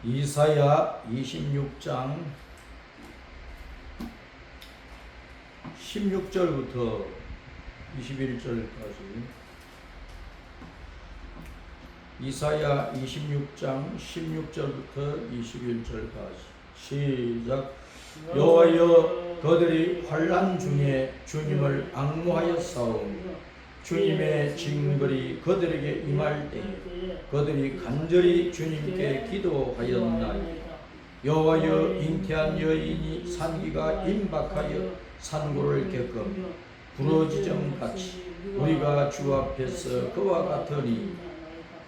이사야 26장 16절부터 21절까지. 이사야 26장 16절부터 21절까지. 시작. 여호와여, 그들이 환난 중에 주님을 앙무하여 싸우며 주님의 징벌이 그들에게 임할 때에 그들이 간절히 주님께 기도하였나이다. 여호와여, 잉태한 여인이 산기가 임박하여 산고를 겪어 부러지점같이 우리가 주 앞에서 그와 같으니,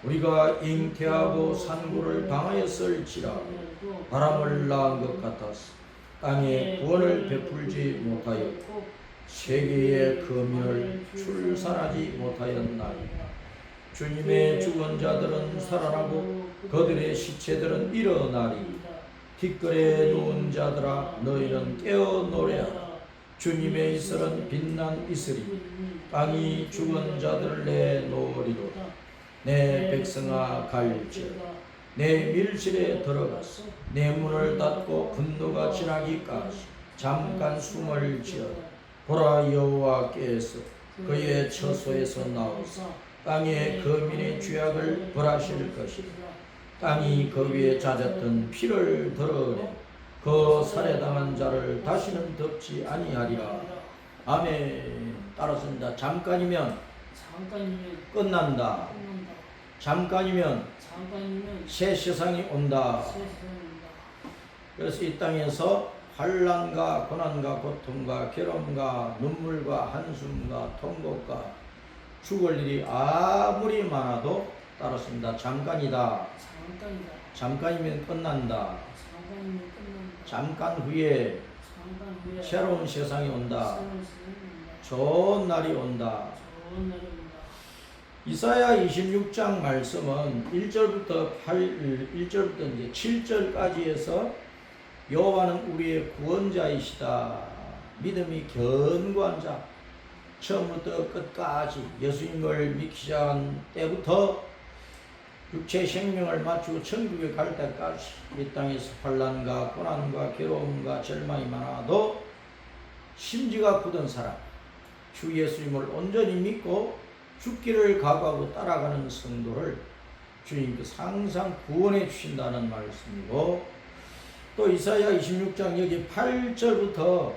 우리가 잉태하고 산고를 당하였을지라도 바람을 낳은 것 같아서 땅에 구원을 베풀지 못하였고 세계의 거민을 출산하지 못하였나이다. 주님의 죽은 자들은 살아나고 그들의 시체들은 일어나리. 뒷걸에 누운 자들아, 너희는 깨어 노래하라. 주님의 이슬은 빛난 이슬이 땅이 죽은 자들을 내놓으리로다. 내 백성아, 갈지어다. 내 밀실에 들어가서 내 문을 닫고 분노가 지나기까지 잠깐 숨을 지어라. 보라, 여호와께서 그의 처소에서 나오사 땅의 거민의 죄악을 벌하실 것이다. 땅이 그 위에 잦았던 피를 드러내 그 살해당한 자를 다시는 덮지 아니하리라. 아멘. 따라서입니다. 잠깐이면 끝난다. 잠깐이면 새 세상이 온다. 그래서 이 땅에서 환난과 고난과 고통과 괴로움과 눈물과 한숨과 통곡과 죽을 일이 아무리 많아도 따랐습니다. 잠깐이다. 잠깐이면 끝난다. 잠깐 후에 새로운 세상이 온다. 좋은 날이 온다. 이사야 26장 말씀은 1절부터 이제 7절까지 해서 여호와는 우리의 구원자이시다. 믿음이 견고한 자, 처음부터 끝까지 예수님을 믿기 시작한 때부터 육체 생명을 마치고 천국에 갈 때까지 이 땅에서 환난과 고난과 괴로움과 절망이 많아도 심지가 굳은 사람, 주 예수님을 온전히 믿고 죽기를 각오하고 따라가는 성도를 주님께서 항상 구원해 주신다는 말씀이고, 또 이사야 26장 여기 8절부터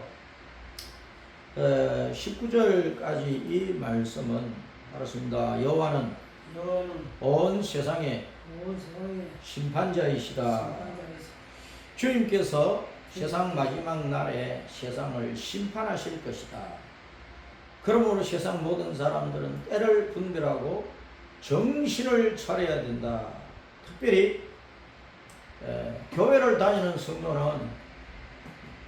19절까지 이 말씀은 그렇습니다. 여호와는 온 세상의 심판자이시다. 주님께서 세상 마지막 날에 세상을 심판하실 것이다. 그러므로 세상 모든 사람들은 때를 분별하고 정신을 차려야 된다. 특별히 교회를 다니는 성도는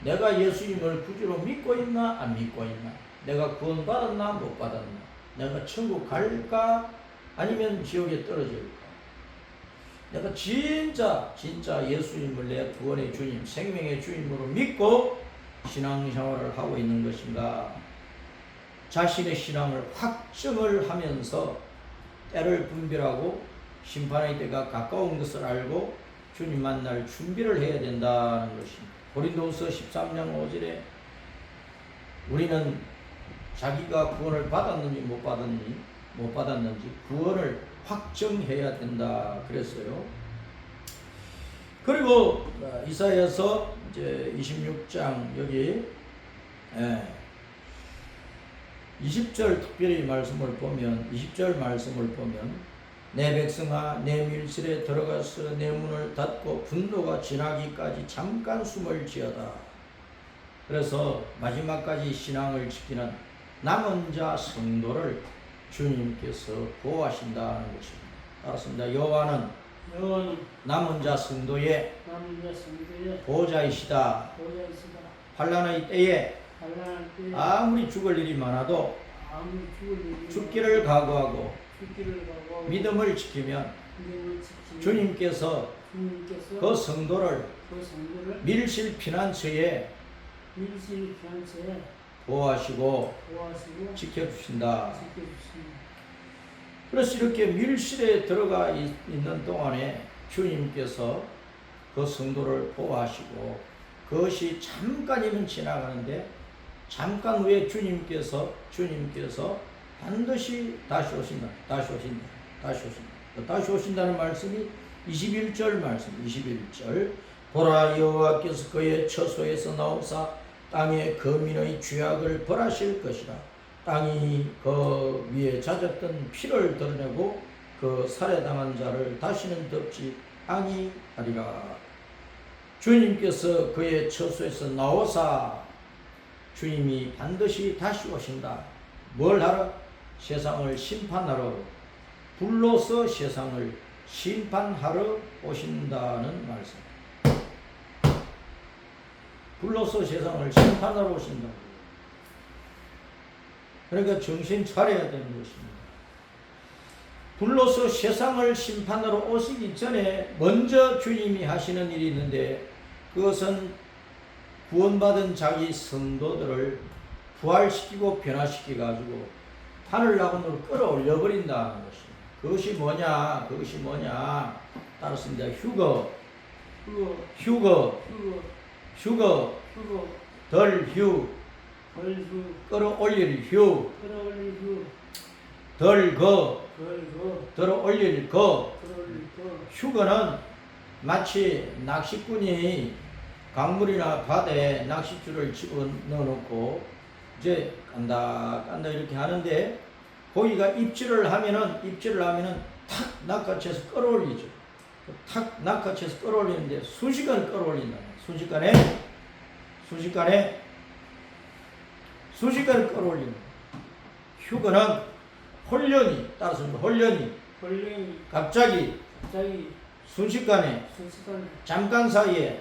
내가 예수님을 구주로 믿고 있나 안 믿고 있나, 내가 구원 받았나 못 받았나, 내가 천국 갈까 아니면 지옥에 떨어질까, 내가 진짜 예수님을 내 구원의 주님, 생명의 주님으로 믿고 신앙생활을 하고 있는 것인가, 자신의 신앙을 확정을 하면서 때를 분별하고 심판의 때가 가까운 것을 알고 주님 만날 준비를 해야 된다는 것입니다. 고린도후서 13장 5절에 우리는 자기가 구원을 받았는지 못 받았는지 구원을 확정해야 된다 그랬어요. 그리고 이사야서 이제 26장 여기 20절 특별히 말씀을 보면, 20절 말씀을 보면, 내 백성아, 내 밀실에 들어가서 내 문을 닫고 분노가 지나기까지 잠깐 숨을 지어다. 그래서 마지막까지 신앙을 지키는 남은 자 성도를 주님께서 보호하신다는 것입니다. 따랐습니다. 여호와는 남은 자 성도의 보호자이시다. 환난의 때에 아무리 죽을 일이 많아도 죽기를 각오하고 믿음을 지키면 주님께서 그 성도를 밀실 피난처에 보호하시고 지켜주신다. 그래서 이렇게 밀실에 들어가 있는 동안에 주님께서 그 성도를 보호하시고 그것이 잠깐이면 지나가는데 잠깐 후에 주님께서 반드시 다시 오신다. 다시 오신다는 말씀이 21절 말씀. 21절 보라 여호와께서 그의 처소에서 나오사 땅의 거민의 죄악을 벌하실 것이라. 땅이 그 위에 잦았던 피를 드러내고 그 살해당한 자를 다시는 덮지 아니하리라. 주님께서 그의 처소에서 나오사 주님이 반드시 다시 오신다. 뭘 하러? 세상을 심판하러, 불로서 세상을 심판하러 오신다는 말씀. 불로서 세상을 심판하러 오신다. 그러니까 정신 차려야 되는 것입니다. 불로서 세상을 심판하러 오시기 전에 먼저 주님이 하시는 일이 있는데 그것은 구원받은 자기 성도들을 부활시키고 변화시켜 가지고 하늘 나군으로 끌어올려 버린다는 것입니다. 그것이 뭐냐? 따랐습니다. 휴거, 덜 휴, 끌어올릴 휴, 덜 거, 들어올릴 거. 휴거는 마치 낚시꾼이 강물이나 바다에 낚싯줄을 집어 넣어놓고 이제 간다 이렇게 하는데 고기가 입질을 하면은 탁 낚아채서 끌어올리죠. 탁 낚아채서 끌어올리는데 순식간에 끌어올린다. 순식간에 끌어올린다. 휴거는 홀련히 따라서 갑자기 순식간에 잠깐 사이에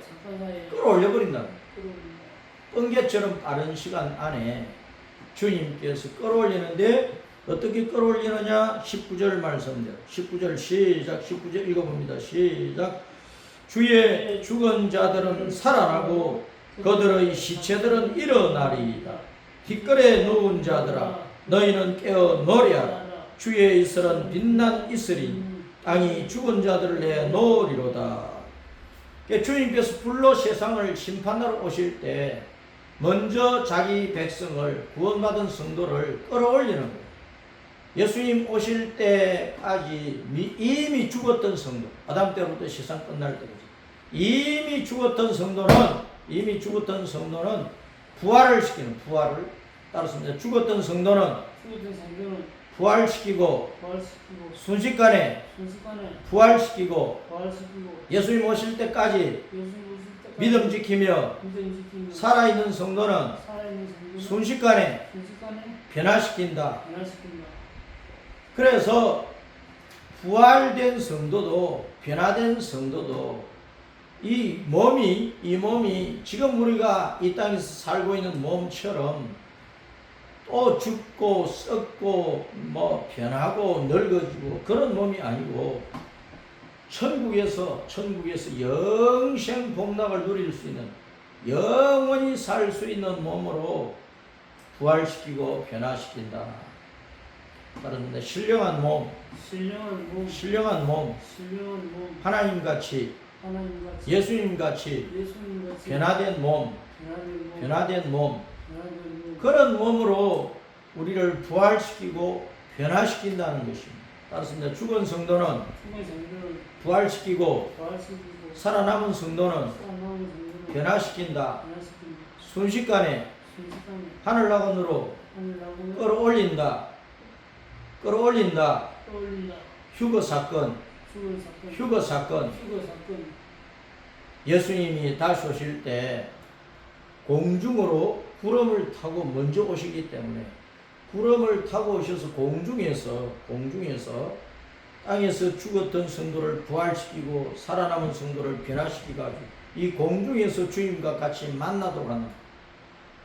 끌어올려 버린다. 번개처럼 빠른 시간 안에 주님께서 끌어올리는데 어떻게 끌어올리느냐? 19절 말씀대로 19절 시작. 19절 읽어봅니다. 시작. 주의 죽은 자들은 살아나고 그들의 시체들은 일어나리이다. 뒷걸에 누운 자들아 너희는 깨어 노래하라. 주의 이슬은 빛난 이슬이 땅이 죽은 자들을 내놓으리로다. 주님께서 불로 세상을 심판하러 오실 때 먼저 자기 백성을 구원받은 성도를 끌어올리는 거예요. 예수님 오실 때까지 이미 죽었던 성도, 아담 때부터 세상 끝날 때까지 이미 죽었던 성도는 부활을 시키는 따랐습니다. 죽었던 성도는 부활시키고 순식간에 부활시키고 예수님 오실 때까지 믿음 지키며 살아있는 성도는 순식간에 변화시킨다. 그래서 부활된 성도도 변화된 성도도 이 몸이 지금 우리가 이 땅에서 살고 있는 몸처럼 또 죽고 썩고 변하고 늙어지고 그런 몸이 아니고 천국에서 영생 복락을 누릴 수 있는 영원히 살 수 있는 몸으로 부활시키고 변화시킨다. 따릅니다. 신령한 몸 하나님같이 예수님같이 변화된 몸 그런 몸으로 우리를 부활시키고 변화시킨다는 것입니다. 따라서 죽은 성도는 부활시키고 살아남은 성도는 변화시킨다. 순식간에 하늘나건으로 끌어올린다. 휴거 사건. 예수님이 다시 오실 때 공중으로 구름을 타고 먼저 오시기 때문에 구름을 타고 오셔서 공중에서 땅에서 죽었던 성도를 부활시키고 살아남은 성도를 변화시키가지고 이 공중에서 주님과 같이 만나도록 한다.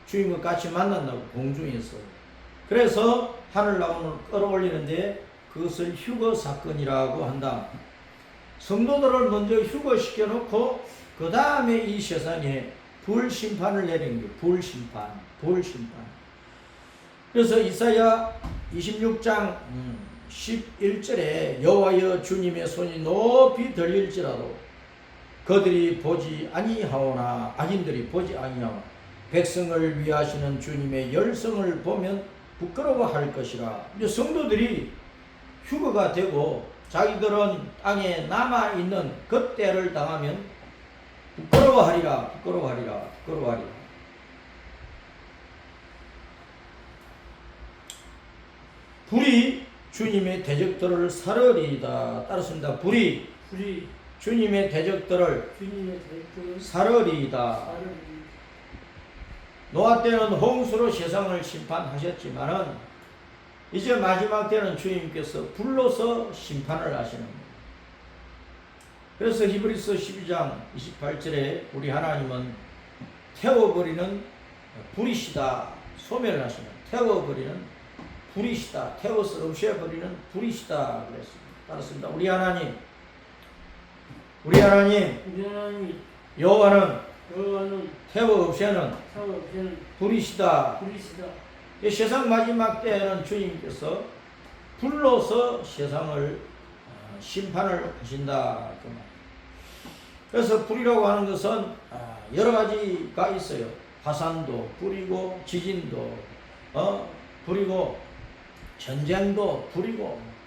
주님과 같이 만난다고 공중에서. 그래서 하늘나라로 끌어올리는데 그것을 휴거 사건이라고 한다. 성도들을 먼저 휴거시켜 놓고 그 다음에 이 세상에 불심판을 내리는 거예요. 불심판. 그래서 이사야 26장 11절에 여호와여 주님의 손이 높이 들릴지라도 그들이 보지 아니하오나 악인들이 보지 아니하오나 백성을 위하시는 주님의 열성을 보면 부끄러워할 것이라. 이제 성도들이 휴거가 되고 자기들은 땅에 남아있는 그때를 당하면 부끄러워하리라. 불이 주님의 대적들을 사르리이다. 따르습니다. 불이 주님의 대적들을 사르리이다. 노아 때는 홍수로 세상을 심판하셨지만은 이제 마지막 때는 주님께서 불로서 심판을 하시는 겁니다. 그래서 히브리서 12장 28절에 우리 하나님은 태워버리는 불이시다. 소멸을 하시는 태워버리는 불이시다. 태워서 없애버리는 불이시다. 그랬습니다. 따랐습니다. 우리 하나님 여호와는 태워 없애는 불이시다. 세상 마지막 때에는 주님께서 불로서 세상을 심판을 하신다. 그래서 불이라고 하는 것은 여러 가지가 있어요. 화산도 불이고 지진도 불이고 전쟁도 불이고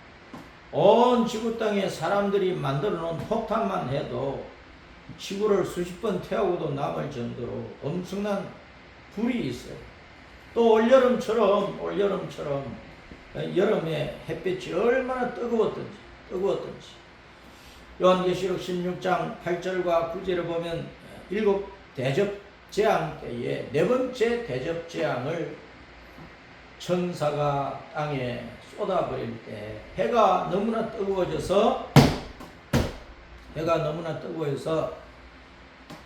온 지구 땅에 사람들이 만들어 놓은 폭탄만 해도 지구를 수십 번 태우고도 남을 정도로 엄청난 불이 있어요. 또 올여름처럼 여름에 햇빛이 얼마나 뜨거웠던지 요한계시록 16장 8절과 9절을 보면 일곱 대접 재앙 때에 네 번째 대접 재앙을 천사가 땅에 쏟아버릴 때 해가 너무나 뜨거워서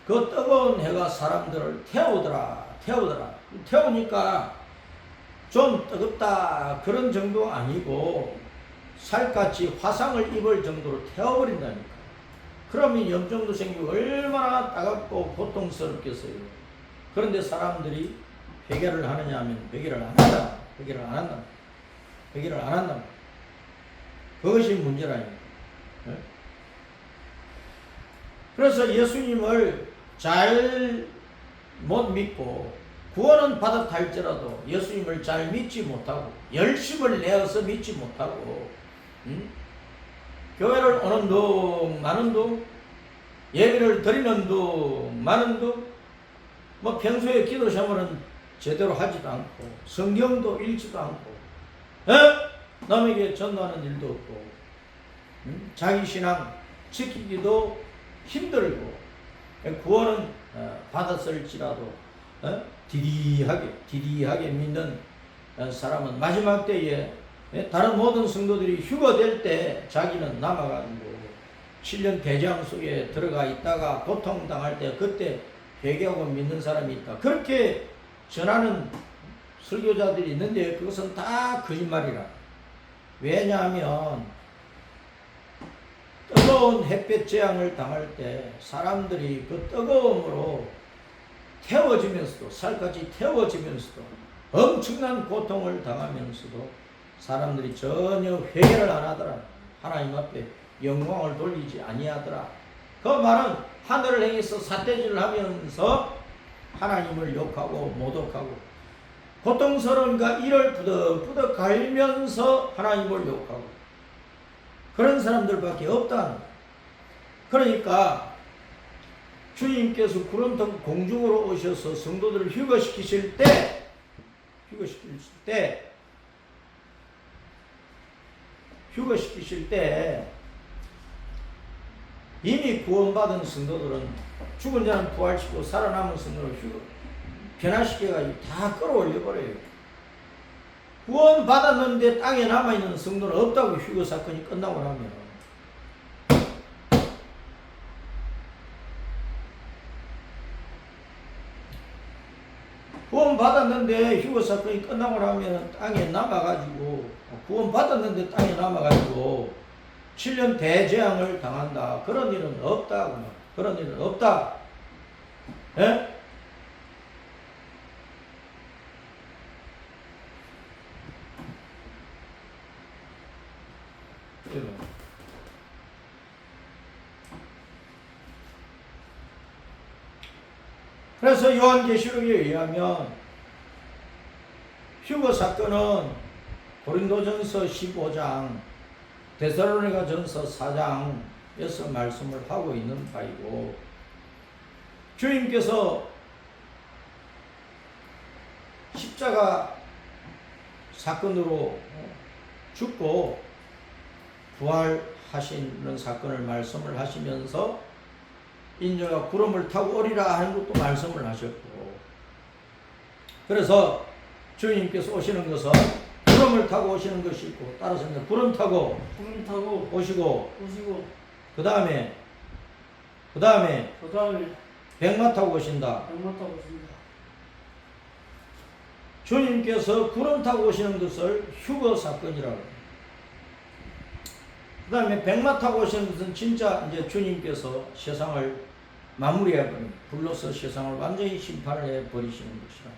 그 뜨거운 해가 사람들을 태우더라. 태우니까 좀 뜨겁다 그런 정도 아니고 살갗이 화상을 입을 정도로 태워버린다니까. 그러면 염증도 생기고 얼마나 따갑고 고통스럽겠어요. 그런데 사람들이 회개를 하느냐 하면 회개를 안 한다. 그것이 문제라니까. 그래서 예수님을 잘 못 믿고 구원은 받았다 할지라도 예수님을 잘 믿지 못하고 열심을 내어서 믿지 못하고 교회를 오는 둥 마는 둥 예배를 드리는 둥 마는 둥 뭐 평소에 기도 생활은 제대로 하지도 않고 성경도 읽지도 않고 남에게 전도하는 일도 없고 자기 신앙 지키기도 힘들고 구원은 받았을지라도 디디하게 믿는 사람은 마지막 때에 다른 모든 성도들이 휴거될 때 자기는 남아가지고 7년 대장 속에 들어가 있다가 고통당할 때 그때 회개하고 믿는 사람이 있다. 그렇게 전하는 설교자들이 있는데 그것은 다 거짓말이라. 왜냐하면 뜨거운 햇볕 재앙을 당할 때 사람들이 그 뜨거움으로 태워지면서도 살까지 태워지면서도 엄청난 고통을 당하면서도 사람들이 전혀 회개를 안 하더라. 하나님 앞에 영광을 돌리지 아니하더라. 그 말은 하늘을 향해서 삿대질을 하면서 하나님을 욕하고 모독하고 고통스러운가 이를 부덕부덕 갈면서 하나님을 욕하고 그런 사람들밖에 없다는 거예요. 그러니까 주님께서 구름통 공중으로 오셔서 성도들을 휴거시키실 때 이미 구원받은 성도들은 죽은 자는 부활시키고 살아남은 성도를 변화시켜가지고 다 끌어올려버려요. 구원받았는데 땅에 남아있는 성도는 없다고 휴거 사건이 끝나고 나면 구원받았는데 휴거 사건이 끝나고 나면 땅에 남아가지고 구원받았는데 땅에 남아가지고 7년 대재앙을 당한다. 그런 일은 없다. 그런 일은 없다. 예? 그래서 요한계시록에 의하면 휴거 사건은 고린도전서 15장, 데살로니가전서 4장에서 말씀을 하고 있는 바이고, 주님께서 십자가 사건으로 죽고 부활하시는 사건을 말씀을 하시면서 인자가 구름을 타고 오리라 하는 것도 말씀을 하셨고, 그래서 주님께서 오시는 것은 구름을 타고 오시는 것이 있고, 따라서 구름 타고 오시고 그 다음에 백마 타고 오신다. 주님께서 구름 타고 오시는 것을 휴거 사건이라고 합니다. 그 다음에 백마 타고 오시는 것은 진짜 이제 주님께서 세상을 마무리해버립니다. 불로서 세상을 완전히 심판을 해버리시는 것이라.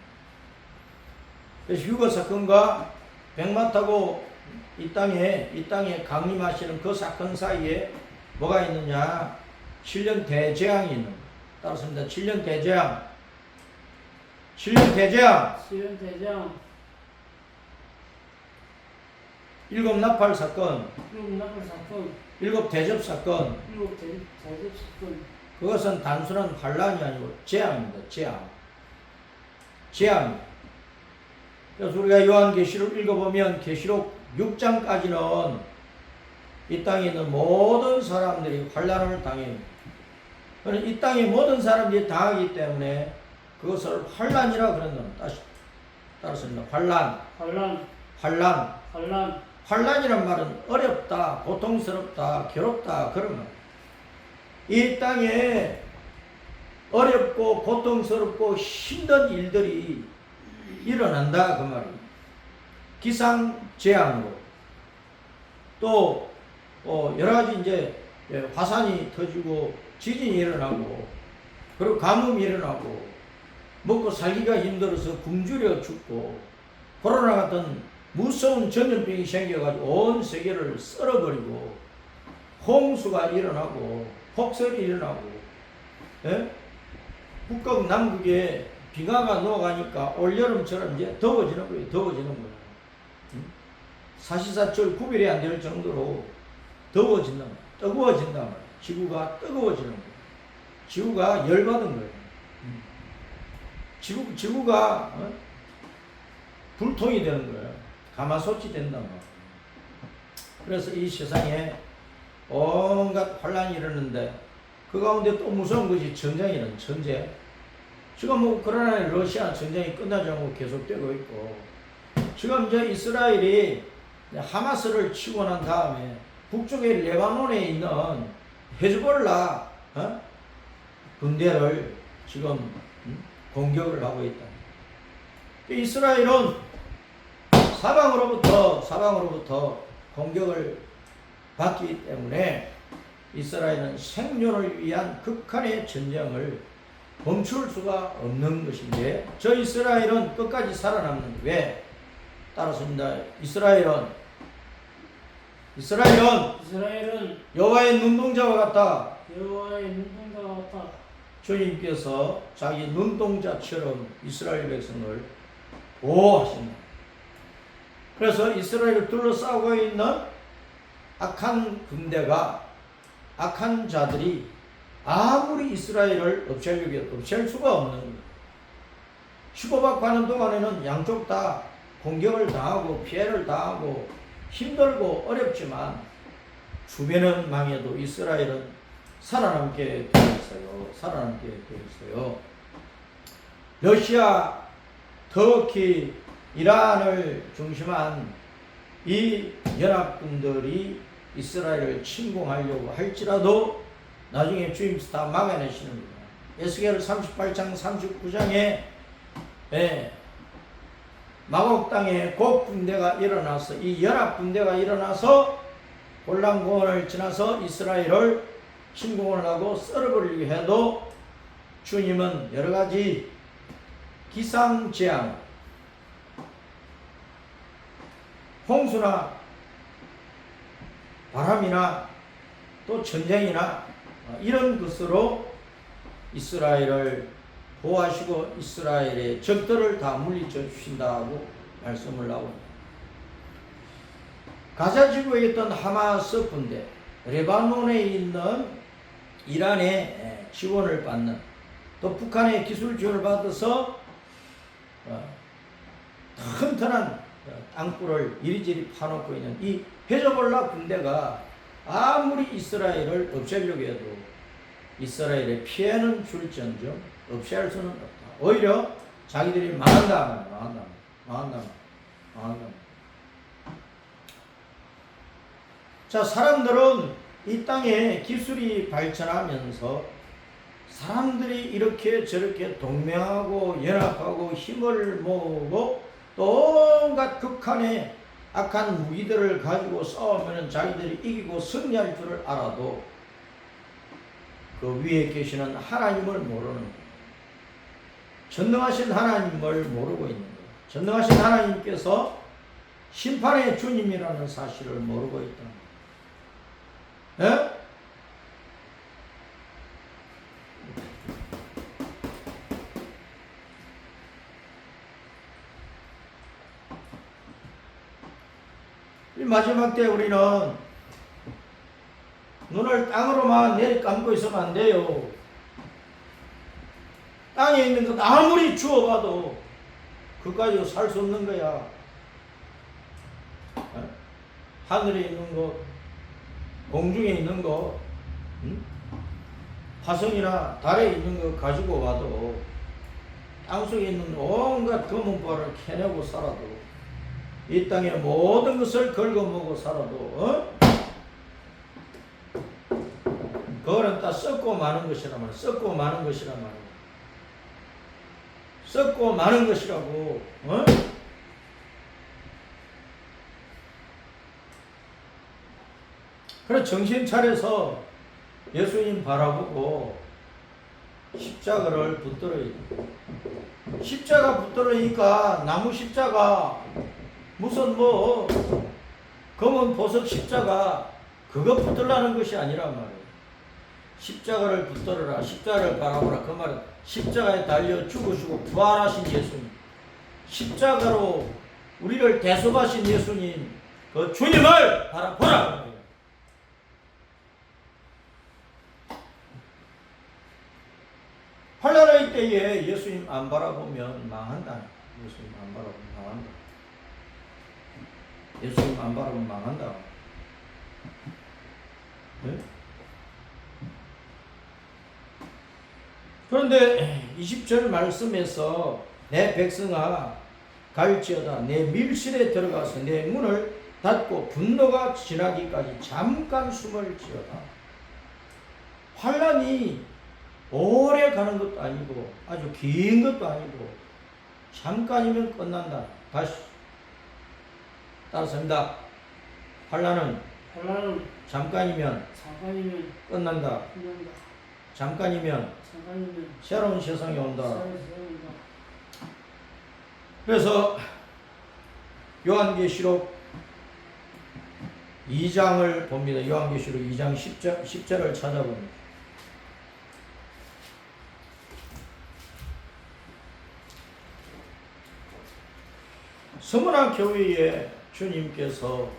그래서 휴거 사건과 백마 타고 이 땅에 강림하시는 그 사건 사이에 뭐가 있느냐? 7년 대재앙이 있는 거예요. 따라서입니다. 7년 대재앙. 일곱 나팔 사건. 일곱 대접 사건. 그것은 단순한 환란이 아니고 재앙입니다. 재앙. 그래서 우리가 요한계시록 읽어보면 계시록 6장까지는 이 땅에 있는 모든 사람들이 환란을 당해요. 이 땅의 모든 사람들이 당하기 때문에 그것을 환란이라 그런다. 따라서입니다. 환란이란 말은 어렵다, 고통스럽다, 괴롭다 그런 말. 이 땅에 어렵고 고통스럽고 힘든 일들이 일어난다 그 말이에요. 기상재앙으로 또 여러 가지 이제 화산이 터지고 지진이 일어나고 그리고 가뭄이 일어나고 먹고 살기가 힘들어서 굶주려 죽고 코로나 같은 무서운 전염병이 생겨가지고 온 세계를 썰어버리고 홍수가 일어나고 폭설이 일어나고, 예? 북극 남극에 빙하가 녹아가니까 올여름처럼 이제 더워지는 거예요. 사시사철 구별이 안 될 정도로 더워진단 말이에요. 뜨거워진단 말이에요. 지구가 뜨거워지는 거예요. 지구가 열받은 거예요. 지구가 불통이 되는 거예요. 가마솥이 된단 말이에요. 그래서 이 세상에 온갖 환란이 일어나는데 그 가운데 또 무서운 것이 전쟁이라는 전쟁. 지금 뭐 우크라이나 러시아 전쟁이 끝나지 않고 계속되고 있고, 지금 이제 이스라엘이 하마스를 치고 난 다음에 북쪽의 레바논에 있는 헤즈볼라 군대를 지금 공격을 하고 있다. 이스라엘은 사방으로부터 공격을 받기 때문에 이스라엘은 생존을 위한 극한의 전쟁을 멈출 수가 없는 것인데, 저 이스라엘은 끝까지 살아남는. 왜? 따라서입니다. 이스라엘은 여호와의 눈동자와 같다. 주님께서 자기 눈동자처럼 이스라엘 백성을 보호하신다. 그래서 이스라엘을 둘러싸고 있는 악한 군대가, 악한 자들이 아무리 이스라엘을 없앨 수가 없는 거예요. 시고박하는 동안에는 양쪽 다 공격을 당하고 피해를 당하고 힘들고 어렵지만 주변은 망해도 이스라엘은 살아남게 되어 있어요. 러시아, 터키, 이란을 중심한 이 연합군들이 이스라엘을 침공하려고 할지라도 나중에 주님께서 다 막아내시는 거예요. 에스겔 38장 39장에 마곡 땅에 곡군대가 일어나서, 이 연합군대가 일어나서 골란공원을 지나서 이스라엘을 침공을 하고 썰어버리려 해도 주님은 여러 가지 기상재앙, 홍수나 바람이나 또 전쟁이나 이런 것으로 이스라엘을 보호하시고 이스라엘의 적들을 다 물리쳐 주신다고 말씀을 하고 있습니다. 가자 지구에 있던 하마스 군대, 레바논에 있는 이란의 지원을 받는, 또 북한의 기술 지원을 받아서 튼튼한 땅굴을 이리저리 파놓고 있는 이 헤즈볼라 군대가 아무리 이스라엘을 없애려고 해도 이스라엘의 피해는 줄지언정 없애할 수는 없다. 오히려 자기들이 망한다. 자, 사람들은 이 땅에 기술이 발전하면서 사람들이 이렇게 저렇게 동맹하고 연합하고 힘을 모으고 또 온갖 극한의 악한 무기들을 가지고 싸우면 자기들이 이기고 승리할 줄을 알아도 그 위에 계시는 하나님을 모르는 거예요. 전능하신 하나님을 모르고 있는 거예요. 전능하신 하나님께서 심판의 주님이라는 사실을 모르고 있다는 거예요. 예? 이 마지막 때 우리는 눈을 땅으로만 내리감고 있으면 안 돼요. 땅에 있는 것 아무리 주워봐도 그거 가지고 살 수 없는 거야. 하늘에 있는 것, 공중에 있는 것, 화성이나 달에 있는 것 가지고 와도 땅속에 있는 온갖 검은보화를 캐내고 살아도 이 땅의 모든 것을 긁어먹고 살아도 그거는 다 썩고 마는 것이란 말이야. 썩고 마는 것이란 말이야. 썩고 마는 것이라고. 그래 정신 차려서 예수님 바라보고 십자가를 붙들어야 돼. 십자가 붙들으니까 나무 십자가 무슨 뭐 검은 보석 십자가 그거 붙들라는 것이 아니란 말이에요. 십자가를 붙들어라. 십자가를 바라보라. 그 말은 십자가에 달려 죽으시고 부활하신 예수님, 십자가로 우리를 대속하신 예수님, 그 주님을 바라보라. 환난의 때에 예수님 안 바라보면 망한다. 예수님 안 바라보면 망한다. 예수님 안 바라보면 망한다. 네? 그런데 20절 말씀에서 내 백성아 갈지어다 내 밀실에 들어가서 내 문을 닫고 분노가 지나기까지 잠깐 숨을 지어다. 환난이 오래 가는 것도 아니고 아주 긴 것도 아니고 잠깐이면 끝난다. 다시 따라서입니다. 환난은 잠깐이면 끝난다. 잠깐이면 새로운 세상이 온다. 그래서 요한계시록 2장을 봅니다. 요한계시록 2장 10절을 찾아봅니다. 서문화 교회에 주님께서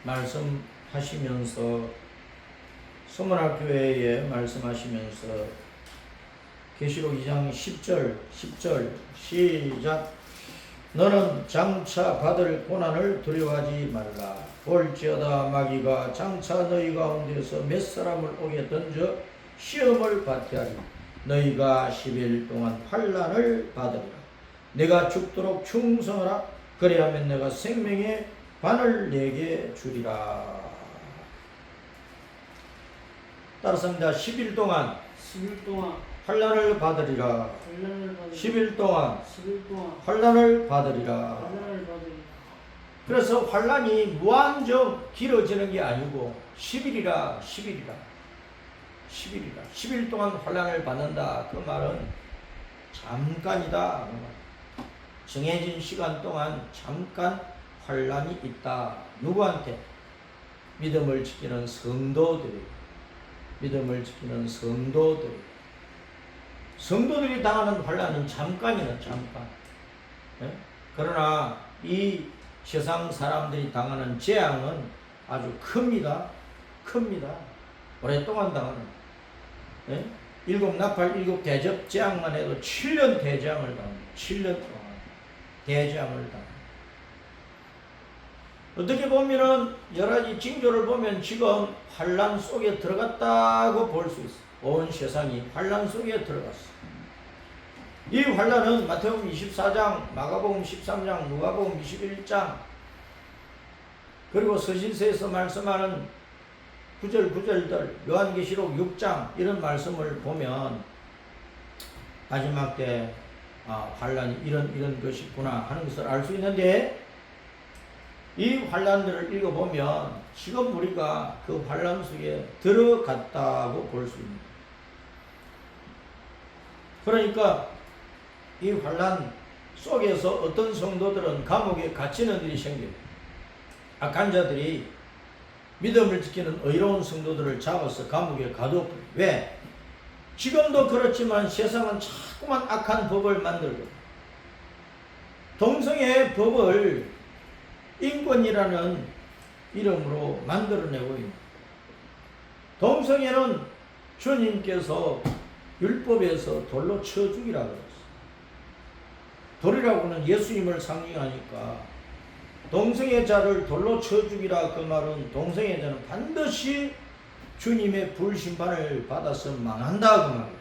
말씀하시면서 서문화 교회에 말씀하시면서 계시록 2장 10절 시작. 너는 장차 받을 고난을 두려워하지 말라. 볼지어다 마귀가 장차 너희 가운데서 몇 사람을 오게 던져 시험을 받게 하리. 너희가 10일 동안 환난을 받으리라. 내가 죽도록 충성하라. 그래야면 내가 생명의 관을 내게 주리라. 따라서입니다. 10일 동안 환난을 받으리라. 10일 동안 환난을 받으리라. 그래서 환난이 무한정 길어지는 게 아니고 10일이라 10일 동안 환난을 받는다. 그 말은 잠깐이다. 정해진 시간 동안 잠깐 환난이 있다. 누구한테? 믿음을 지키는 성도들이. 성도들이 당하는 환난은 잠깐이다, 잠깐. 예? 그러나 이 세상 사람들이 당하는 재앙은 아주 큽니다. 큽니다. 오랫동안 당하는. 예? 7 나팔 7 대접 재앙만 해도 7년 대재앙을 당합니다. 7년 동안 대재앙을 당합니다. 어떻게 보면은 여러 가지 징조를 보면 지금 환난 속에 들어갔다고 볼 수 있어. 온 세상이 환난 속에 들어갔어. 이 환난은 마태복음 24장, 마가복음 13장, 누가복음 21장, 그리고 서신서에서 말씀하는 구절들, 요한계시록 6장 이런 말씀을 보면 마지막 때 환난이 이런 것이구나 하는 것을 알 수 있는데, 이 환난들을 읽어보면 지금 우리가 그 환난 속에 들어갔다고 볼 수 있습니다. 그러니까 이 환난 속에서 어떤 성도들은 감옥에 갇히는 일이 생겨요. 악한 자들이 믿음을 지키는 의로운 성도들을 잡아서 감옥에 가둬버려요. 왜? 지금도 그렇지만 세상은 자꾸만 악한 법을 만들고, 동성애의 법을 인권이라는 이름으로 만들어내고 있습니다. 동성애는 주님께서 율법에서 돌로 쳐 죽이라고 그랬어요. 돌이라고는 예수님을 상징하니까 동성애자를 돌로 쳐 죽이라, 그 말은 동성애자는 반드시 주님의 불심판을 받아서 망한다 그 말이에요.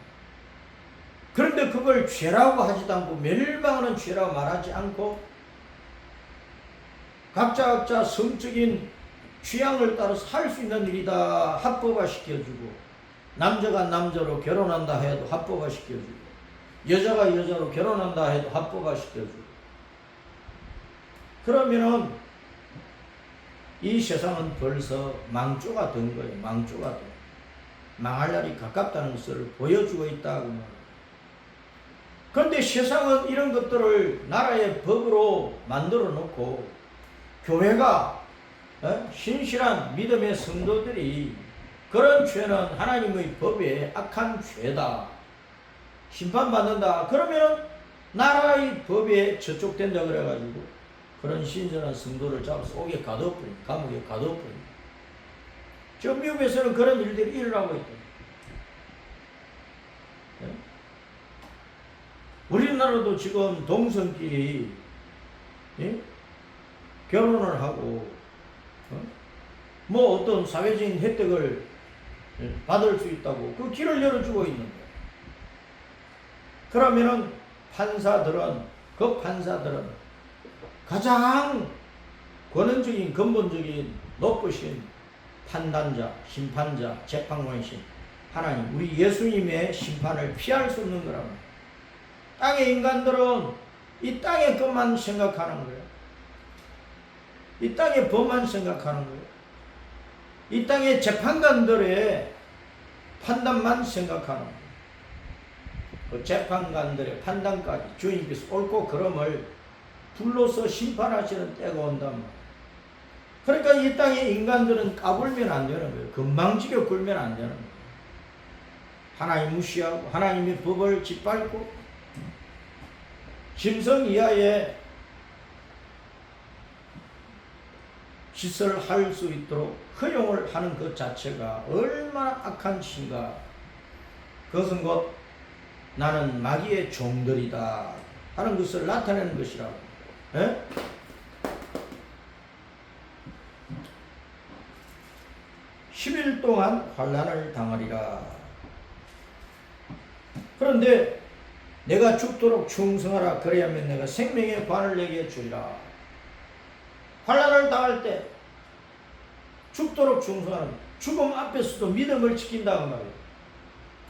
그런데 그걸 죄라고 하지도 않고, 멸망하는 죄라고 말하지 않고, 각자 성적인 취향을 따라서 할 수 있는 일이다 합법화시켜주고, 남자가 남자로 결혼한다 해도 합법화시켜주고, 여자가 여자로 결혼한다 해도 합법화시켜주고, 그러면은 이 세상은 벌써 망조가 된 거예요. 망조가 돼. 망할 날이 가깝다는 것을 보여주고 있다고 말해요. 그런데 세상은 이런 것들을 나라의 법으로 만들어 놓고, 교회가 신실한 믿음의 성도들이 그런 죄는 하나님의 법에 악한 죄다, 심판받는다, 그러면 나라의 법에 저촉된다 그래가지고 그런 신선한 성도를 잡아서 옥에 가둬버립니다. 감옥에 가둬버립니다. 지금 미국에서는 그런 일들이 일어나고 있다. 우리나라도 지금 동성끼리 결혼을 하고 뭐 어떤 사회적인 혜택을 받을 수 있다고 그 길을 열어주고 있는데, 그러면은 그 판사들은 가장 권위적인 근본적인 높으신 판단자, 심판자, 재판관이신 하나님, 우리 예수님의 심판을 피할 수 없는 거라고. 땅의 인간들은 이 땅의 것만 생각하는 거예요. 이 땅의 법만 생각하는 거예요. 이 땅의 재판관들의 판단만 생각하는 거예요. 그 재판관들의 판단까지 주님께서 옳고 그름을 불러서 심판하시는 때가 온단 말이에요. 그러니까 이 땅의 인간들은 까불면 안 되는 거예요. 건방지게 굴면 안 되는 거예요. 하나님 무시하고 하나님의 법을 짓밟고 짐승 이하의 짓을 할 수 있도록 허용을 하는 것 자체가 얼마나 악한 짓인가. 그것은 곧 나는 마귀의 종들이다 하는 것을 나타내는 것이라고. 에? (10일) 동안 환난을 당하리라. 그런데 내가 죽도록 충성하라, 그래야면 내가 생명의 관을 내게 주리라. 환난을 당할 때 죽도록 충성하는, 죽음 앞에서도 믿음을 지킨다고 말이에요.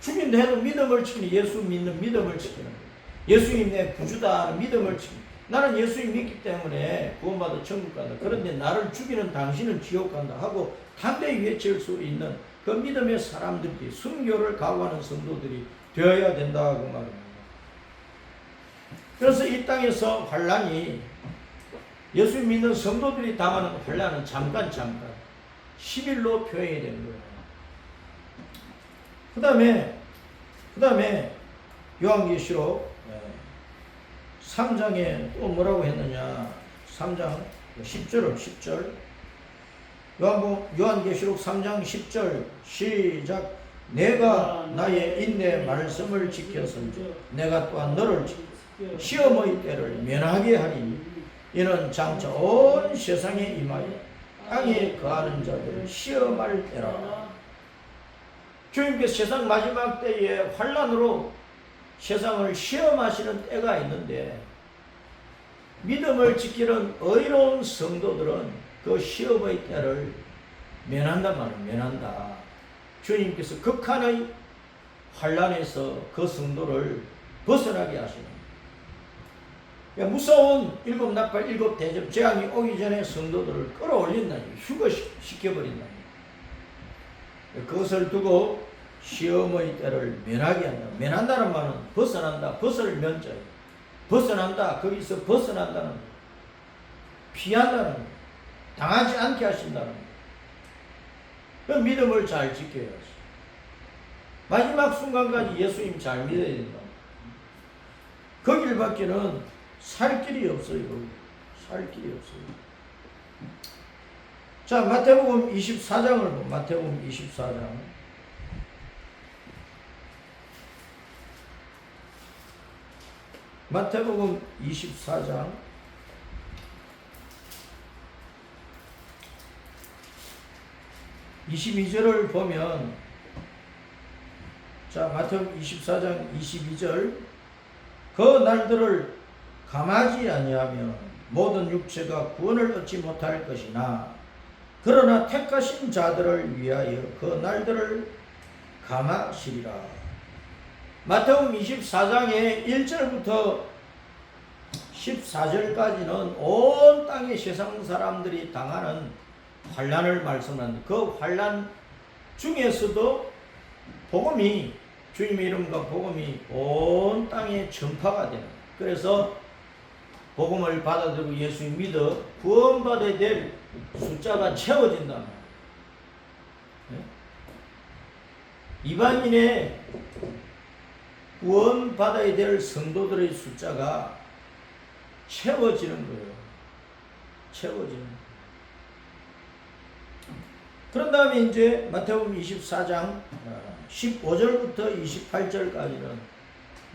죽인다 해도 믿음을 지키는, 예수 믿는 믿음을 지키는 거예요. 예수님 내 구주다 하는 믿음을 지키는, 나는 예수님 믿기 때문에 구원받아 천국 간다, 그런데 나를 죽이는 당신은 지옥 간다 하고 담대히 외칠 수 있는 그 믿음의 사람들이, 순교를 각오하는 성도들이 되어야 된다고 말합니다. 그래서 이 땅에서 환난이, 예수 믿는 성도들이 당하는 환난은 잠깐 10일로 표현이 되는 거예요. 그 다음에 요한계시록 3장에 또 뭐라고 했느냐. 3장 10절 요한계시록 3장 10절 시작. 내가 나의 인내 말씀을 지켰은즉 내가 또한 너를 시험의 때를 면하게 하리니 이는 장차 온 세상에 임하여 땅에 거하는 자들을 시험할 때라. 주님께서 세상 마지막 때에 환난으로 세상을 시험하시는 때가 있는데 믿음을 지키는 의로운 성도들은 그 시험의 때를 면한단 말이에요. 면한다. 주님께서 극한의 환난에서 그 성도를 벗어나게 하시는, 그러니까 무서운 일곱 나팔 일곱 대접 재앙이 오기 전에 성도들을 끌어올린다. 휴거시켜버린다. 그것을 두고 시험의 때를 면하게 한다. 면한다는 말은 벗어난다. 벗을 면자예요. 벗어난다. 거기서 벗어난다는 거예요. 피한다는 거예요. 당하지 않게 하신다는 거예요. 그 믿음을 잘 지켜야지. 마지막 순간까지 예수님 잘 믿어야 된다. 그 길밖에는 살 길이 없어요. 살 길이 없어요. 자, 마태복음 24장을 보. 마태복음 24장. 마태복음 24장 22절을 보면, 자, 마태복음 24장 22절. 그 날들을 감하지 아니하면 모든 육체가 구원을 얻지 못할 것이나 그러나 택하신 자들을 위하여 그 날들을 감하시리라. 마태복음 24장의 1절부터 14절까지는 온 땅의 세상 사람들이 당하는 환난을 말씀하는데, 그 환난 중에서도 복음이, 주님의 이름과 복음이 온 땅에 전파가 되는, 그래서 복음을 받아들이고 예수님 믿어 구원받아야 될 숫자가 채워진단 말이에요. 이방인의 구원받아야 될 성도들의 숫자가 채워지는 거예요. 채워지는 거예요. 그런 다음에 이제 마태복음 24장 15절부터 28절까지는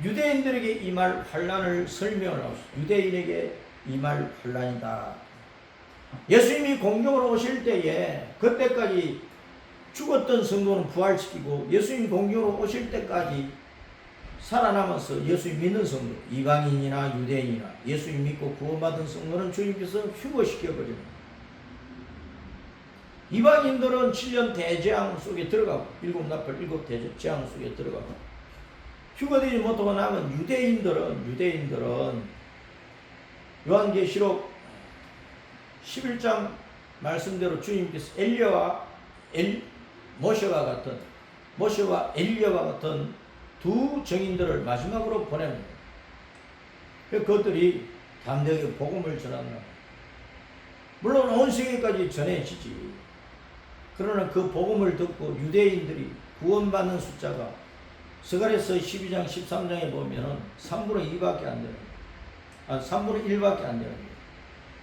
유대인들에게 임할 환난을 설명을 하고 있습니다. 유대인에게 임할 환난이다. 예수님이 공중으로 오실 때에 그때까지 죽었던 성도는 부활시키고 예수님 공중으로 오실 때까지 살아남아서 예수님 믿는 성도, 이방인이나 유대인이나 예수님 믿고 구원받은 성도는 주님께서 휴거시켜버립니다. 이방인들은 7년 대재앙 속에 들어가고, 일곱 나팔 일곱 대재앙 속에 들어가고, 휴거되지 못하고 남은 유대인들은 요한계시록 11장 말씀대로 주님께서 모세와 엘리야와 같은 두 증인들을 마지막으로 보냅니다. 그것들이 담대하게 복음을 전한다. 물론 온 세계까지 전해지지. 그러나 그 복음을 듣고 유대인들이 구원받는 숫자가 스가랴서 12장 13장에 보면은 3분의 2밖에 안 되는 거예요. 3분의 1밖에 안 되는 거예요.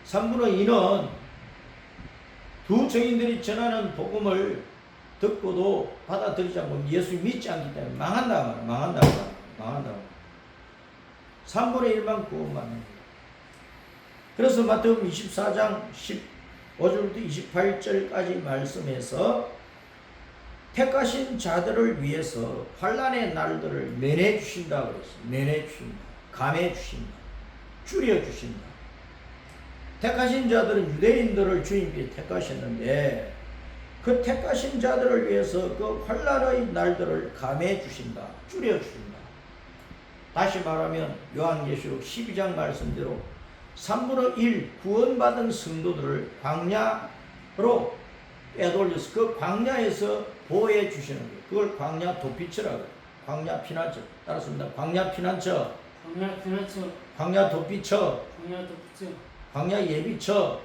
3분의 2는 두 증인들이 전하는 복음을 듣고도 받아들이지 않고 예수 믿지 않기 때문에 망한다고. 3분의 1만 구원받는 거예요. 그래서 마태복음 24장 15절부터 28절까지 말씀에서 택하신 자들을 위해서 환난의 날들을 면해 주신다 그랬어요. 면해 주신다. 감해 주신다. 줄여 주신다. 택하신 자들은 유대인들을 주님께 택하셨는데 그 택하신 자들을 위해서 그 환난의 날들을 감해 주신다. 줄여 주신다. 다시 말하면 요한계시록 12장 말씀대로 3분의 1 구원받은 성도들을 광야로 빼돌려서 그 광야에서 보호해 주시는 거예요. 그걸 광야 도피처라고 해요. 광야 피난처. 따랐습니다. 광야 피난처. 광야 도피처. 광야 예비처.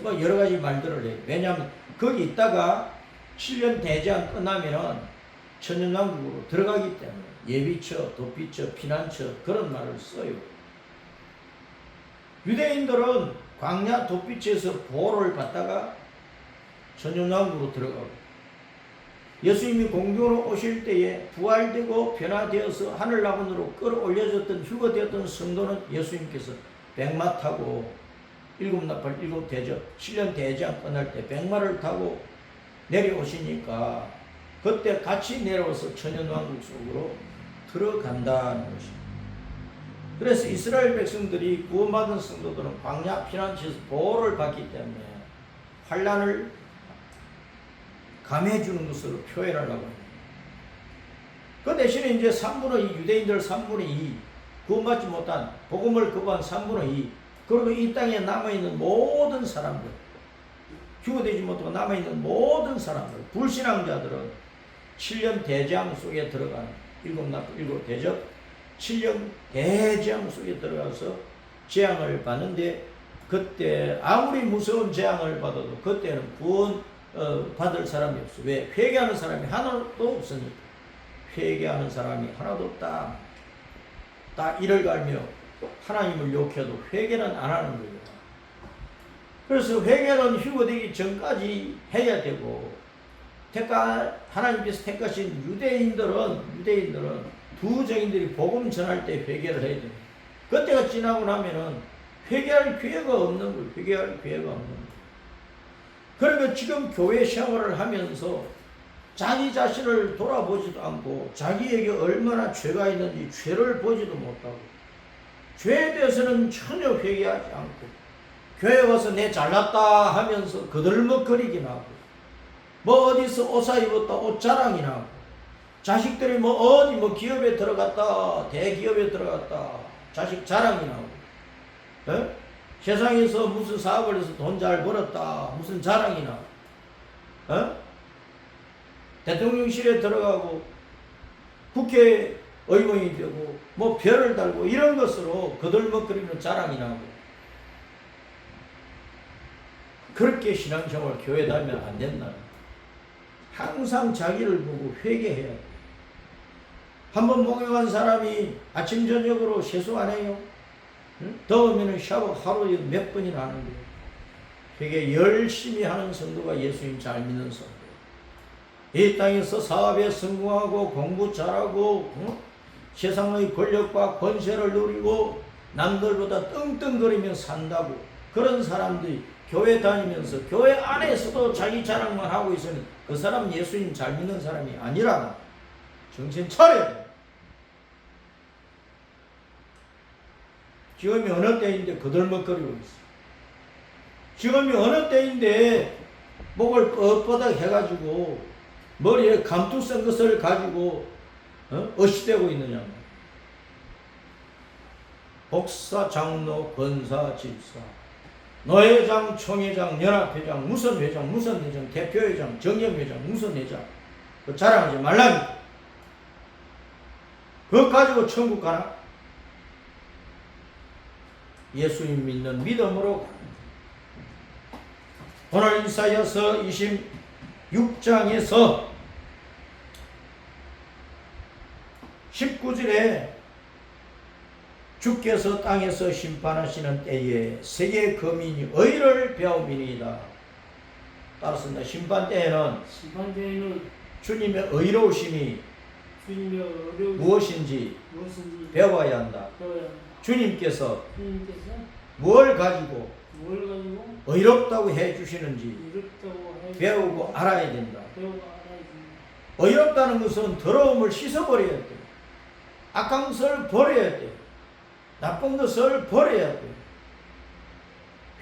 뭐 여러 가지 말들을 해요. 왜냐하면 거기 있다가 7년 대재앙 끝나면은 천년왕국으로 들어가기 때문에 예비처, 도피처, 피난처 그런 말을 써요. 유대인들은 광야 도피처에서 보호를 받다가 천년왕국으로 들어가고, 예수님이 공중으로 오실 때에 부활되고 변화되어서 하늘나라로 끌어올려졌던 휴거되었던 성도는 예수님께서 백마 타고 일곱 나팔 일곱 대접 7년 대제한 끝날 때 백마를 타고 내려오시니까 그때 같이 내려와서 천년왕국 속으로 들어간다는 것입니다. 그래서 이스라엘 백성들이 구원받은 성도들은 광야 피난처에서 보호를 받기 때문에 환난을 감해주는 것으로 표현하려고 합니다. 그 대신에 이제 3분의 2, 유대인들 3분의 2, 구원받지 못한, 복음을 거부한 3분의 2, 그리고 이 땅에 남아있는 모든 사람들, 휴거되지 못하고 남아있는 모든 사람들, 불신앙자들은 7년 대재앙 속에 들어가는, 일곱 대접, 7년 대재앙 속에 들어가서 재앙을 받는데, 그때 아무리 무서운 재앙을 받아도 그때는 구원 받을 사람이 없어. 왜? 회개하는 사람이 하나도 없으니까. 회개하는 사람이 하나도 없다. 딱 이를 갈며 하나님을 욕해도 회개는 안 하는 거예요. 그래서 회개는 휴거되기 전까지 해야 되고, 하나님께서 택하신 유대인들은 두 정인들이 복음 전할 때 회개를 해야 돼요. 그때가 지나고 나면은 회개할 기회가 없는 거예요. 회개할 기회가 없는 거예요. 그러니까 지금 교회 생활을 하면서 자기 자신을 돌아보지도 않고 자기에게 얼마나 죄가 있는지 죄를 보지도 못하고 죄에 대해서는 전혀 회개하지 않고 교회 와서 내 잘났다 하면서 거들먹거리긴 하고 뭐 어디서 옷사 입었다 옷 자랑이나 하고 자식들이 뭐 어디 뭐 기업에 들어갔다 대기업에 들어갔다 자식 자랑이나 하고 에? 세상에서 무슨 사업을 해서 돈 잘 벌었다 무슨 자랑이나 어? 대통령실에 들어가고 국회 의원이 되고 뭐 별을 달고 이런 것으로 거들먹거리는 자랑이나 하고 그렇게 신앙생활 교회 다니면 안 된다. 항상 자기를 보고 회개해야 돼. 한번 목욕한 사람이 아침 저녁으로 세수 안 해요? 응? 더우면 샤워 하루에 몇 번이나 하는데 회개 열심히 하는 성도가 예수님 잘 믿는 성도. 이 땅에서 사업에 성공하고 공부 잘하고 세상의 권력과 권세를 누리고 남들보다 떵떵거리며 산다고 그런 사람들이 교회 다니면서 교회 안에서도 자기 자랑만 하고 있으면 그 사람 예수님 잘 믿는 사람이 아니라 정신 차려야 돼. 지금이 어느 때인데 거들먹거리고 있어. 지금이 어느 때인데 목을 뻣뻣하게 해가지고 머리에 감투 쓴 것을 가지고 어시되고 있느냐. 목사, 장로, 권사, 집사, 노회장, 총회장, 연합회장, 무슨 회장, 무슨 회장, 대표회장, 정경회장, 무슨 회장 그 자랑하지 말라니까. 그거 가지고 천국 가나? 예수님 믿는 믿음으로 오늘 이사야서 26장에서 19절에 주께서 땅에서 심판하시는 때에 세계 거민이 의를 배움이니이다. 따라서 심판 때에는 주님의 의로우심이 무엇인지 배워야 한다. 주님께서 뭘 가지고 의롭다고 해주시는지 배우고 알아야 된다. 의롭다는 것은 더러움을 씻어버려야 돼. 악한 것을 버려야 돼. 나쁜 것을 버려야 돼.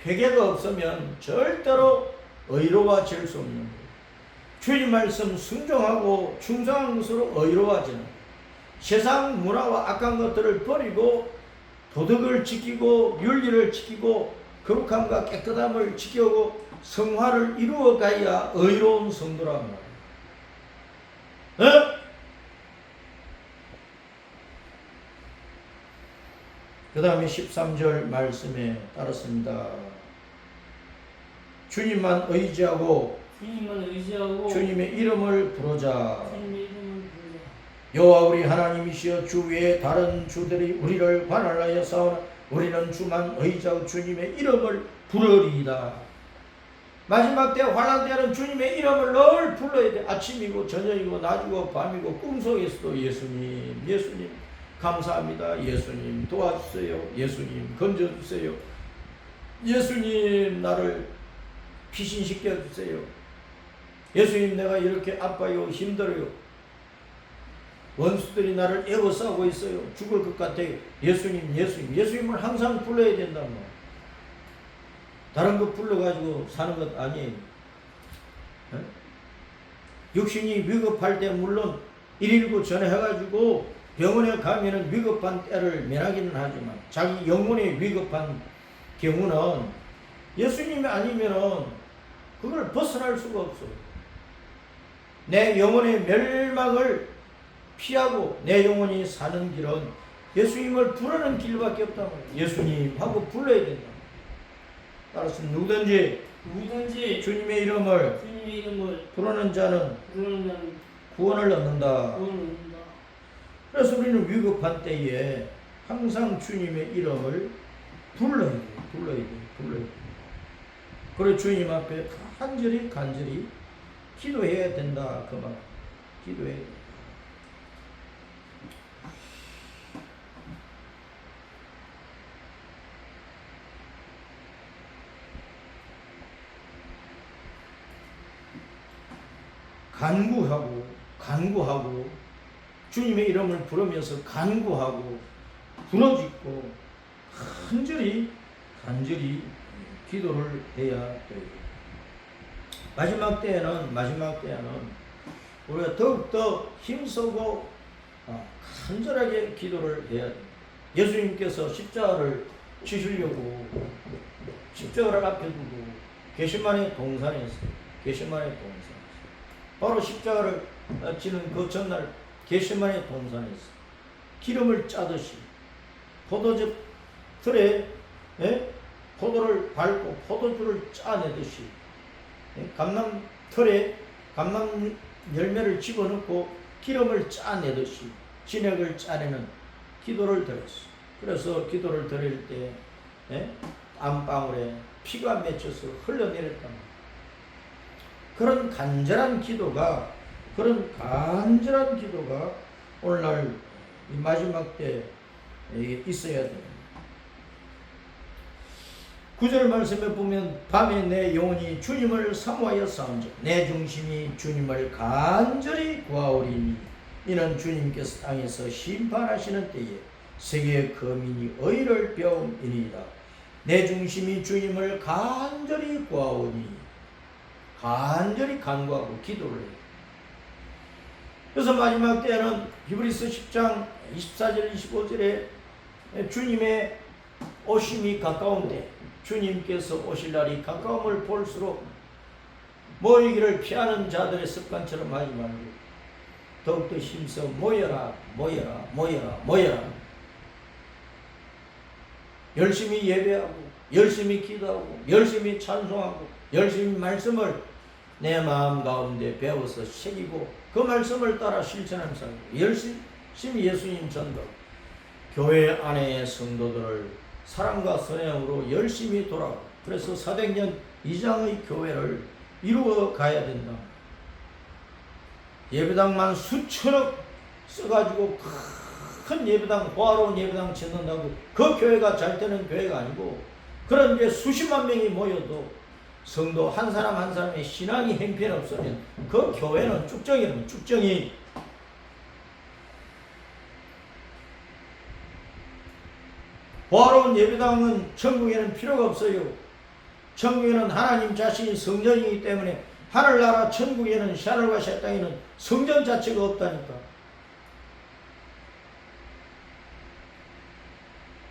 회개가 없으면 절대로 의로워질 수 없는 거예요. 주님 말씀 순종하고 충성한 것으로 의로워지는 거예요. 세상 문화와 악한 것들을 버리고 도덕을 지키고 윤리를 지키고 거룩함과 깨끗함을 지키고 성화를 이루어 가야 의로운 성도란 말이에요. 어? 그 다음에 13절 말씀에 따랐습니다. 주님만 의지하고 주님의 이름을 부르자. 여호와 우리 하나님이시여 주 외에 다른 주들이 우리를 관할하여 싸우나 우리는 주만 의지하고 주님의 이름을 부르리이다. 마지막 때 환난 때는 주님의 이름을 늘 불러야 돼. 아침이고 저녁이고 낮이고 밤이고 꿈속에서도 예수님 예수님 감사합니다. 예수님 도와주세요. 예수님 건져주세요. 예수님 나를 피신시켜주세요. 예수님 내가 이렇게 아파요. 힘들어요. 원수들이 나를 에워싸고 있어요. 죽을 것 같아요. 예수님 예수님 예수님을 항상 불러야 된단 말이에요. 다른 거 불러가지고 사는 것 아니에요. 에? 육신이 위급할 때 물론 119 전화해가지고 병원에 가면은 위급한 때를 면하기는 하지만 자기 영혼이 위급한 경우는 예수님이 아니면은 그걸 벗어날 수가 없어요. 내 영혼의 멸망을 피하고 내 영혼이 사는 길은 예수님을 부르는 길밖에 없단 말이에요. 예수님 하고 불러야 된다. 따라서 누구든지 주님의 이름을 부르는 자는 구원을 얻는다. 그래서 우리는 위급한 때에 항상 주님의 이름을 불러야 돼. 그리고 주님 앞에 간절히 기도해야 된다. 그 말. 기도해야 돼. 간구하고 주님의 이름을 부르면서 간구하고 부르짖고 간절히 기도를 해야 돼요. 마지막 때에는 우리가 더욱더 힘쓰고 간절하게 기도를 해야 돼요. 예수님께서 십자가를 지시려고 십자가를 앞에 두고 겟세마네 동산에서 바로 십자가를 지는 그 전날 겟세마네 동산에서 기름을 짜듯이 포도즙 틀에 포도를 밟고 포도주를 짜내듯이 감람 틀에 감람 열매를 집어넣고 기름을 짜내듯이 진액을 짜내는 기도를 드렸어. 그래서 기도를 드릴 때 땀방울에 피가 맺혀서 흘러내렸단 말이야. 그런 간절한 기도가 오늘날 이 마지막 때에 있어야 돼요. 9절 말씀에 보면 밤에 내 영혼이 주님을 사모하여 싸운즉 내 중심이 주님을 간절히 구하오리니 이는 주님께서 땅에서 심판하시는 때에 세계의 거민이 의를 배움이니이다. 내 중심이 주님을 간절히 구하오니 간절히 간구하고 기도를 해요. 그래서 마지막 때는 히브리서 10장 24절 25절에 주님의 오심이 가까운데 주님께서 오실 날이 가까움을 볼수록 모이기를 피하는 자들의 습관처럼 하지 말고 더욱더 힘써 모여라. 열심히 예배하고 열심히 기도하고 열심히 찬송하고 열심히 말씀을 내 마음 가운데 배워서 새기고 그 말씀을 따라 실천하는 사람 열심히 예수님 전도 교회 안의 성도들을 사랑과 선행으로 열심히 돌아가고 그래서 사도행전 2장의 교회를 이루어 가야 된다. 예배당만 수천억 써가지고 큰 예배당 호화로운 예배당 짓는다고 그 교회가 잘 되는 교회가 아니고 그런 게 수십만 명이 모여도 성도 한 사람 한 사람의 신앙이 형편없으면 그 교회는 쭉정이 호화로운 예배당은 천국에는 필요가 없어요. 천국에는 하나님 자신이 성전이기 때문에 하늘나라 천국에는 하늘과 새 땅에는 성전 자체가 없다니까.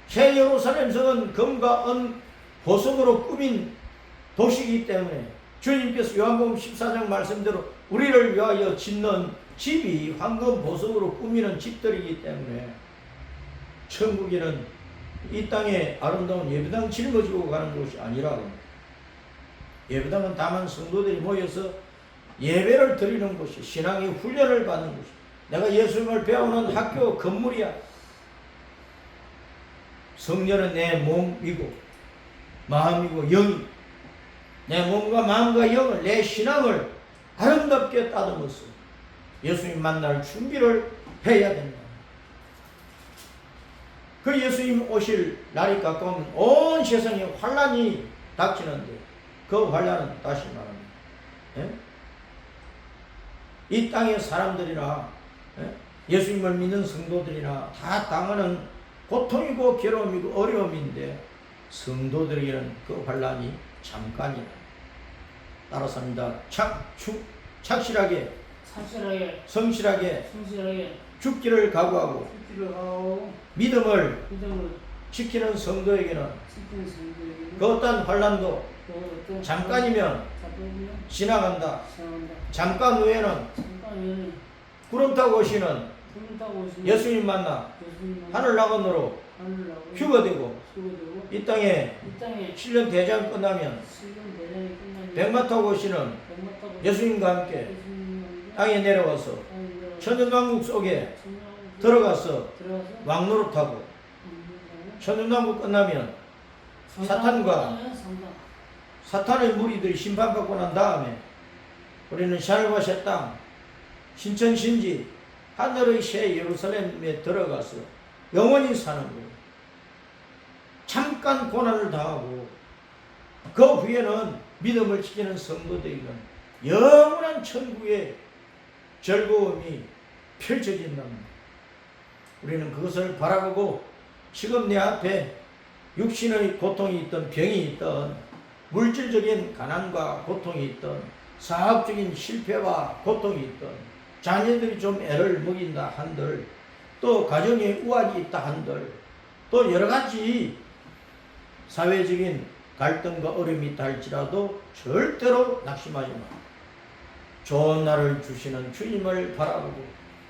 새 예루살렘 성은 금과 은 보석으로 꾸민 도시이기 때문에 주님께서 요한복음 14장 말씀대로 우리를 위하여 짓는 집이 황금 보석으로 꾸미는 집들이기 때문에 천국에는 이 땅에 아름다운 예배당 짊어지고 가는 곳이 아니라고. 예배당은 다만 성도들이 모여서 예배를 드리는 곳이 신앙의 훈련을 받는 곳이 내가 예수님을 배우는 학교 건물이야. 성령은 내 몸이고 마음이고 영이, 내 몸과 마음과 영을, 내 신앙을 아름답게 따듬어서 예수님 만날 준비를 해야 된다. 그 예수님 오실 날이 가까우면 온 세상에 환란이 닥치는데 그 환란은 다시 말합니다. 예? 이 땅의 사람들이나 예수님을 믿는 성도들이나 다 당하는 고통이고 괴로움이고 어려움인데 성도들에게는 그 환란이 잠깐이다. 따라서 합니다. 착실하게 성실하게 죽기를 각오하고 믿음을 지키는 성도에게는 그 어떤 환란도 잠깐이면 지나간다. 잠깐 후에는 구름 타고 오시는 예수님 만나 하늘 나건으로 휴거되고 이 땅에 7년 대장 끝나면 백마 타고 오시는 예수님과 함께 땅에 내려와서 천연왕국 속에 들어가서 왕노릇하고 천연왕국 끝나면 사탄의 무리들이 심판받고 난 다음에 우리는 하늘과 새 땅, 신천신지 하늘의 새 예루살렘에 들어가서 영원히 사는 거예요. 잠깐 고난을 당하고 그 후에는 믿음을 지키는 성도들에게는 영원한 천국의 즐거움이 펼쳐진답니다. 우리는 그것을 바라보고 지금 내 앞에 육신의 고통이 있던 병이 있던 물질적인 가난과 고통이 있던 사업적인 실패와 고통이 있던 자녀들이 좀 애를 먹인다 한들 또 가정에 우환이 있다 한들 또 여러가지 사회적인 갈등과 어려움이 있다 할지라도 절대로 낙심하지 마. 좋은 날을 주시는 주님을 바라보고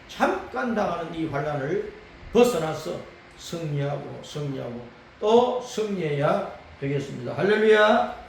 잠깐 당하는 이 환난을 벗어나서 승리하고 또 승리해야 되겠습니다. 할렐루야.